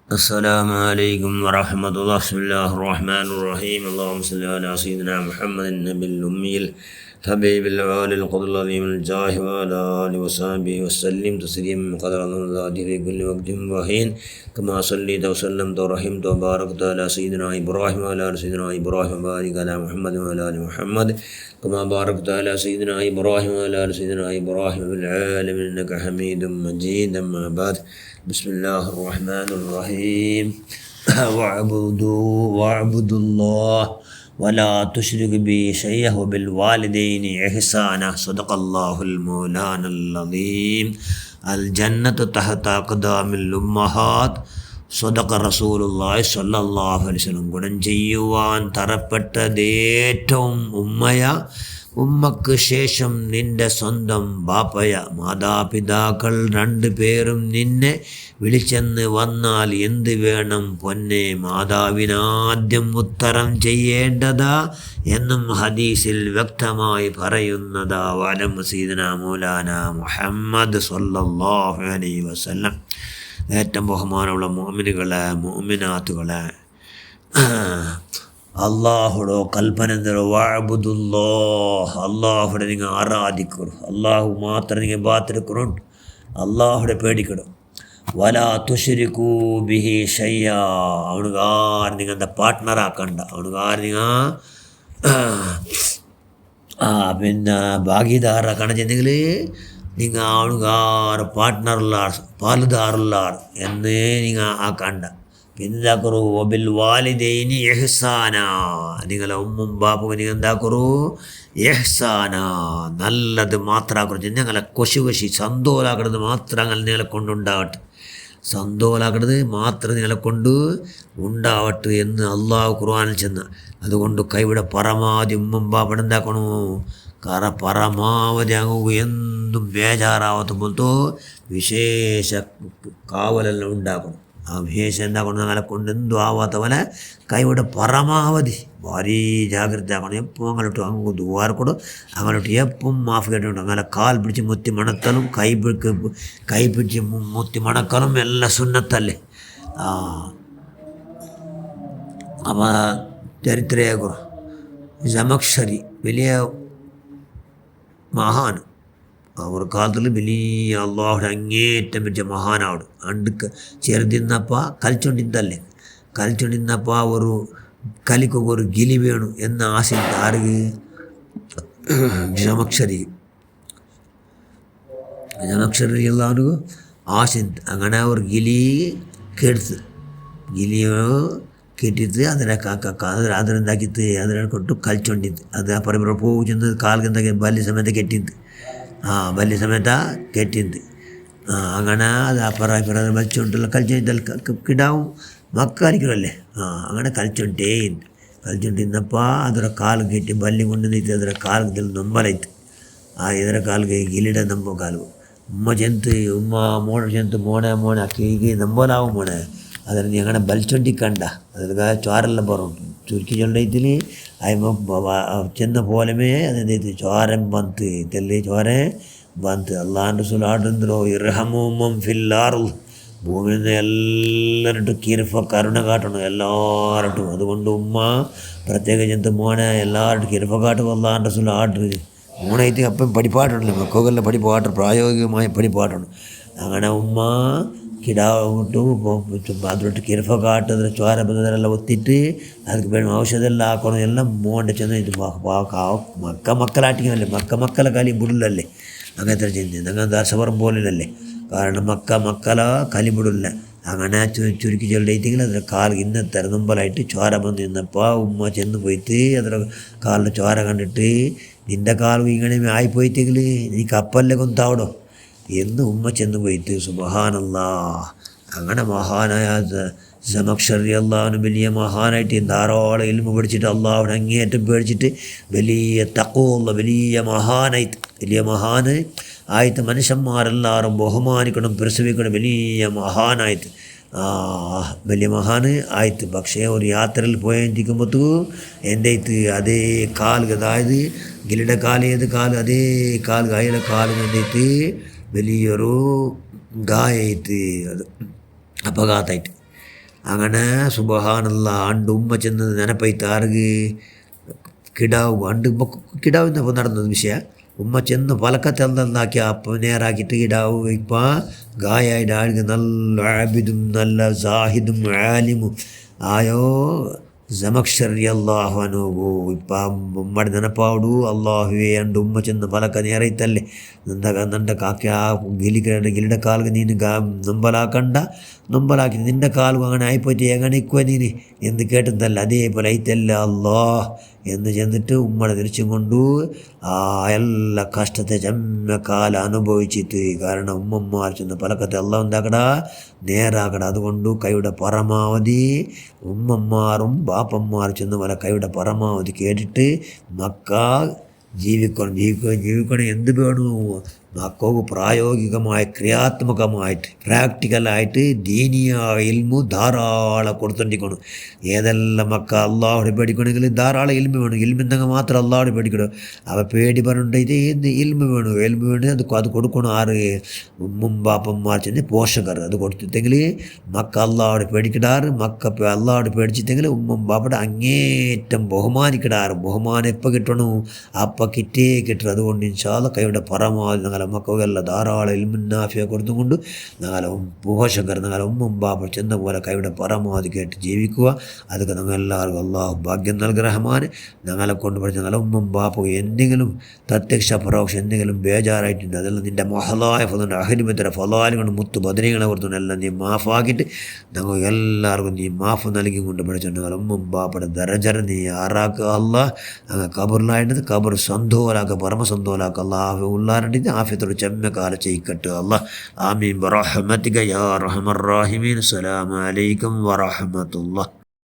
السلام عليكم ورحمة الله. بسم الله الرحمن الرحيم. اللهم صل على سيدنا محمد النبي الأمي الحبيب العالي القدر العظيم الجاه وعلى آله وصحبه وسلم تسليما قدر ذاته في كل وقت وحين كما صليت وسلمت ورحمت وباركت على سيدنا إبراهيم وعلى آل سيدنا إبراهيم وبارك على محمد وعلى آل محمد كما باركت على سيدنا إبراهيم وعلى آل سيدنا إبراهيم في العالمين إنك حميد مجيد. أما بعد، بسم الله الرحمن الرحيم. واعبدوا الله ولا تشرك به شيئا وبالوالدين إحسانا. صدق الله المولانا العظيم. الجنة تحت أقدام الأمهات. صدق റസൂലുള്ളാഹി സ്വല്ലല്ലാഹു അലൈഹി വസല്ലം. ഗുണം ചെയ്യുവാൻ തരപ്പെട്ടതേറ്റവും ഉമ്മക്ക് ശേഷം നിന്റെ സ്വന്തം ബാപ്പയ. മാതാപിതാക്കൾ രണ്ടുപേരും നിന്നെ വിളിച്ചെന്ന് വന്നാൽ എന്ത് വേണം പൊന്നെ? മാതാവിനാദ്യം ഉത്തരം ചെയ്യേണ്ടതാ എന്നും ഹദീസിൽ വ്യക്തമായി പറയുന്നതാ. വഅലം സയ്യിദനാ മൗലാന മുഹമ്മദ് സ്വല്ലല്ലാഹു അലൈഹി വസല്ലം. ഏറ്റവും ബഹുമാനമുള്ള മുഅ്മിനുകളെ മുഅ്മിനാത്തുകളെ, അള്ളാഹുടോ കൽപ്പന എന്തോ വഅബ്ദുല്ലാഹ്. അള്ളാഹുടെ നിങ്ങൾ ആരാധിക്കണം, അള്ളാഹു മാത്രം നിങ്ങൾ ബാത്തിരിക്കണം, അള്ളാഹുടെ പേടിക്കണം. വലാ തുശ്രികൂ ബിഹി ഷൈആ. അവനുക്ക് ആര് നിങ്ങൾ എന്താ പാർട്ട്ണറാക്കണ്ട, അവനുക്ക് ആര് നിങ്ങൾ പിന്നെ ഭാഗീദാറാക്കണം ചെന്നെങ്കിൽ നിങ്ങൾ അവനുക്ക് ആറ് പാർട്ട്ണറുള്ളാർ പാലുദാറുള്ളാർ എന്ന് നിങ്ങൾ ആക്കണ്ട. പിന്നെ എന്താക്കറു? വബിൽ വാലിദൈനി ഇഹ്സാന. നിങ്ങളെ ഉമ്മും ബാപ്പും നിങ്ങൾ എന്താക്കറു? ഇഹ്സാന, നല്ലത് മാത്രമാക്കരുത്. ഞങ്ങളെ കൊശി സന്തോലാക്കണത് മാത്രം നിങ്ങളെ കൊണ്ടുണ്ടാവട്ടെ, സന്തോലാക്കണത് മാത്രം നിങ്ങളെ കൊണ്ട് ഉണ്ടാവട്ടെ എന്ന് അള്ളാഹു ഖുർആനിൽ ചെന്ന്. അതുകൊണ്ട് കൈവിടെ പരമാവധി ഉമ്മും ബാപ്പൻ എന്താക്കണു? പരമാവധി അങ്ങ് എന്തും ബേജാറാവാത്ത പോലത്തോ വിശേഷ കാവലെല്ലാം ഉണ്ടാക്കണം. ആ വിശേഷം എന്താക്കണം? അങ്ങനെ കൊണ്ട് എന്തും ആവാത്ത പോലെ കൈവിടെ പരമാവധി ഭാരീ ജാഗ്രത ആക്കണം. എപ്പോൾ അങ്ങോട്ട് അങ്ങ് ദുവാരക്കൂടും, അങ്ങോട്ട് എപ്പം മാഫ് കേട്ടിട്ടുണ്ട്. അങ്ങനെ കാൽ പിടിച്ച് മുത്തി മണക്കലും കൈ പിടിച്ച് മുത്തി മണക്കലും എല്ലാം സുന്നത്തല്ലേ. അപ്പം ചരിത്രേഖ ജമക്ഷരി വലിയ മഹാൻ, ഒരു കാലത്തിൽ വലിയ അള്ളാഹുടെ അങ്ങേറ്റം പറ്റിയ മഹാനാവുడు. അണ്ട് ചെറുതിന്നപ്പ കളിച്ചോണ്ടിന്തല്ലേ, കളിച്ചോണ്ടിന്നപ്പ ഒരു കലിക്കൊക്കെ ഒരു ഗിലി വേണു എന്ന ആശയുണ്ട്. ആർക്ക്? ജമക്ഷരി എല്ലാവർക്കും ആശയുണ്ട്. അങ്ങനെ ഒരു ഗിലി കെടുത്ത്, ഗിലിയോ കെട്ടിത്ത് അതിനെന്താക്കിത്ത് അതിനെ കൊണ്ട് കളിച്ചോണ്ടിದ್ದು. അത് പറയുമ്പോൾ പോകുന്നത് കാൽക്കെന്താക്കി ബല്യ സമയത്ത് കെട്ടിದ್ದು. ബല്യ സമയത്താ കെട്ടിದ್ದು. അങ്ങനെ അത് അപ്പുറം വലിച്ചോണ്ടുള്ള കളിച്ചോണ്ട് കിടാവും മക്കളിക്കണല്ലേ. അങ്ങനെ കളിച്ചോണ്ടിരുന്നപ്പോൾ ಅದರ ಕಾಲು ಕെട്ടി ಬಲ್ಲಿ ಕೊಂಡು ನಿಂತು ಅದರ ಕಾಲು ನೊಂಬಲಾಯ್ತು. ಇದರ ಕಾಲಿಗೆ ಗಿಲಿಡ ನಂಬೋ ಕಾಲು ഉമ്മ ചെന്ത് ഉമ്മ മോണ ചെന്ത് മോണെ അക്കീക്ക് നമ്പോലാവും മോണെ. അതിന് നീ അങ്ങനെ ബലിച്ചൊണ്ടിക്കണ്ട. അതിൽ ചോരെല്ലാം പറഞ്ഞു ചുരുക്കി ചൊല്ലത്തിൽ അയമ്മ ചെന്ന പോലമേ അതെന്ത് ചോരൻ ബന്ത് തെല്ലി ചോരൻ ബന്ത്. അള്ളാഹുവിൻ്റെ റസൂൽ ആടുന്നോ ഇർഹമും ഫില്ലാറു. ഭൂമിയിൽ നിന്ന് എല്ലാവരും കിരുഫ കരുണ കാട്ടണം എല്ലാവരും. അതുകൊണ്ട് ഉമ്മ പ്രത്യേകിച്ച് മോനെ എല്ലാവരും കിരുഫ കാട്ടും. അള്ളാഹുവിൻ്റെ റസൂൽ ആട്ട് മോണായിട്ട് അപ്പം പഠിപ്പാട്ടുണ്ട്, മക്കൾക്കെല്ലാം പഠിപ്പാട്ട് പ്രായോഗികമായി പഠിപ്പാട്ടുണ്ട്. അങ്ങനെ ഉമ്മ കിടാവിട്ടു അതിലോട്ട് കിരഫ കാട്ടതിന് ചോര ബന്ധരെല്ലാം ഒത്തിട്ട് ಅದಕ್ಕೆ ಬೇಡ ಔಷಧ ಎಲ್ಲ ಹಾಕೊಂಡು ಎಲ್ಲ മോണ്ട ചെന്ന് ഇത് മക്കളാട്ടിക്കണല്ലേ, മക്കളെ കലി ಬಿಡಲല്ലേ. അങ്ങനത്തെ ചിന്ത അങ്ങനെ ദർശപരം പോലല്ലേ. കാരണം മക്കളെ കലി ಬಿಡಲ್ಲ. അങ്ങനെ ചുരുക്കി ചൊല്ലിട്ടെങ്കിൽ അതിൻ്റെ കാൽ ഇന്നത്തെ മുമ്പിലായിട്ട് ചോര വന്ന് നിന്നപ്പോൾ ഉമ്മ ചെന്ന് പോയിട്ട് അതിൻ്റെ കാലിൻ്റെ ചോര കണ്ടിട്ട് നിൻ്റെ കാൽ ഇങ്ങനെ ആയിപ്പോയിട്ടെങ്കിൽ നീ കപ്പലിലെ കൊന്താവടോ എന്ന് ഉമ്മ ചെന്ന് പോയിട്ട് സുബ്ഹാനല്ലാഹ്. അങ്ങനെ മഹാനായ ജമക്ഷരി അള്ളാഹുവിന് വലിയ മഹാനായിട്ട് ധാരാളം ഇൽമ പഠിച്ചിട്ട് അള്ളാഹുവിനെ അങ്ങേയറ്റം പേടിച്ചിട്ട് വലിയ തഖ്വയുള്ള വലിയ മഹാന് ആയിട്ട് മനുഷ്യന്മാരെല്ലാവരും ബഹുമാനിക്കണം പ്രസവിക്കണം. വലിയ മഹാനായിട്ട് വലിയ മഹാന് ആയിട്ട്. പക്ഷേ ഒരു യാത്രയിൽ പോയിരിക്കുമ്പോഴത്തേക്കും എൻ്റെ അതേ കാല്, അതായത് ഗിലിയുടെ കാല് ഏത് കാല് അതേ കാല് അയാളുടെ കാല് വേണ്ടിയിട്ട് വലിയൊരു ಗಾಯ ಐತಿ, ಅದು ಅಪಘಾತ ಐತಿ. അങ്ങനെ സുബ്ഹാനല്ലാ ആണ്ട് ഉമ്മ ചെന്ന് നനപ്പൈത്താറുക് കിടാവ് ആണ്ട് കിടാവിന്നപ്പോൾ നടന്നത് വിഷയം ഉമ്മ ചെന്ന് പലക്കത്തെന്താക്കി അപ്പം നേരാക്കിയിട്ട് കിടാവ് ഇപ്പം ഗായായിട്ട് ആൾക്ക് നല്ല ആബിദും നല്ല സാഹിദും ആലിമും ആയോ ജമക്ഷരി അള്ളാഹു അനുഭവ ഇപ്പം ഉമ്മയുടെ ನೆನಪಾಡು ಅಲ್ಲಾಹುವೆ ಅಂಡು ಉಮ್ಮ ಚೆಂದ ಫಲಕ ನೇರೈತಲ್ಲೇ ನಂದ ಕಾಕೆ ಆ ಗಿಲಿಡ ಕಾಲ್ಗೆ ನೀನು നൊമ്പലാക്കി നിൻ്റെ കാലും അങ്ങനെ ആയിപ്പോയിട്ട് എങ്ങനെ ഇക്കുവ നീന് എന്ന് കേട്ടതല്ല അതേപോലെ ഐത്തല്ല അല്ലാഹ് എന്ന് ചെന്നിട്ട് ഉമ്മടെ തിരിച്ചും കൊണ്ടു ആ എല്ലാ കഷ്ടത്തെ ചെമ്മക്കാലം അനുഭവിച്ചിട്ട് കാരണം ഉമ്മമാർ ചെന്ന് പലക്കത്തെ എല്ലാം എന്താക്കടാ നേരാക്കട അതുകൊണ്ട് കൈയുടെ പരമാവധി ഉമ്മമാരും ബാപ്പന്മാർ ചെന്ന് പല കൈയുടെ പരമാവധി കേട്ടിട്ട് മക്ക ജീവിക്കണം എന്ത് വേണോ മക്കൾക്ക് പ്രായോഗികമായി ക്രിയാത്മകമായിട്ട് പ്രാക്ടിക്കലായിട്ട് ദീനിയ ഇൽമു ധാരാളം കൊടുത്തോണ്ടിരിക്കണം ഏതെല്ലാം മക്ക അള്ളാഹുടെ പേടിക്കണമെങ്കിൽ ധാരാളം ഇൽമ വേണം ഇൽമെന്നെങ്കിൽ മാത്രം അള്ളാഹുടെ പേടിക്കണം അവ പേടി പറഞ്ഞിട്ട് ഇത് എന്ത് ഇൽമ വേണം അത് കൊടുക്കണം ആറ് ഉമ്മും ബാപ്പന്മാർ ചെന്ന് പോഷകർ അത് കൊടുത്തിട്ടെങ്കിൽ മക്ക അള്ളാഹുടെ പേടിക്കിടാറ് മക്ക അള്ളാഹുടെ പേടിച്ചിട്ടെങ്കിൽ ഉമ്മും ബാപ്പയുടെ അങ്ങേറ്റം ബഹുമാനിക്കിടാറ് ബഹുമാനം എപ്പോൾ കിട്ടണോ അപ്പം കിട്ടേ കിട്ടും അതുകൊണ്ട് ഇൻഷാല്ല കൈയുടെ പരമാവധി ഞങ്ങളെ മക്കൾക്കെല്ലാം ധാരാളം ഇൽമുന്നാഫിയ കൊടുത്തുകൊണ്ട് ഞങ്ങളെ പോഷകർ ഞങ്ങളെ ഉമ്മും ബാപ്പ ചെന്ന പോലെ കൈയുടെ പരമാവധി കേട്ട് ജീവിക്കുക അതൊക്കെ ഞങ്ങൾ എല്ലാവർക്കും അള്ളാഹു ഭാഗ്യം നൽകി റഹ്മാൻ ഞങ്ങളെ കൊണ്ട് പഠിച്ച ഞങ്ങളെ ഉമ്മും ബാപ്പ എന്തെങ്കിലും പ്രത്യക്ഷ പരോക്ഷം എന്തെങ്കിലും ബേജാറായിട്ടുണ്ട് അതെല്ലാം നിൻ്റെ മഹലായ ഫലൻ്റെ അഹിരിമത്തിൻ്റെ ഫലാലും കൊണ്ട് മുത്ത് ബദരീങ്ങളെ കൊടുത്തുകൊണ്ട് എല്ലാം നീ മാഫാക്കിയിട്ട് ഞങ്ങൾക്ക് എല്ലാവർക്കും നീ മാഫ് നൽകി കൊണ്ട് പഠിച്ചുകൊണ്ട് ഞങ്ങളെ ഉമ്മും ബാപ്പയുടെ ദരജര നീ ആറാക്കുക അള്ളാഹ് ഞങ്ങൾ കബറിലായിട്ട് കബർ സന്തോലാക്കുക പരമസന്തോലാക്കുക അള്ളാഹ് ഉള്ളാരണ്ടിട്ട് ആഫിയത്തോട് ചെമ്മക്കാല ചെയ്യിക്കട്ടെ അള്ളാഹ് ആമീൻ വറഹ്മതിക യാ അർഹമർ റാഹിമീൻ അസ്സലാമു അലൈക്കും വറഹ്മത്തുള്ളാഹി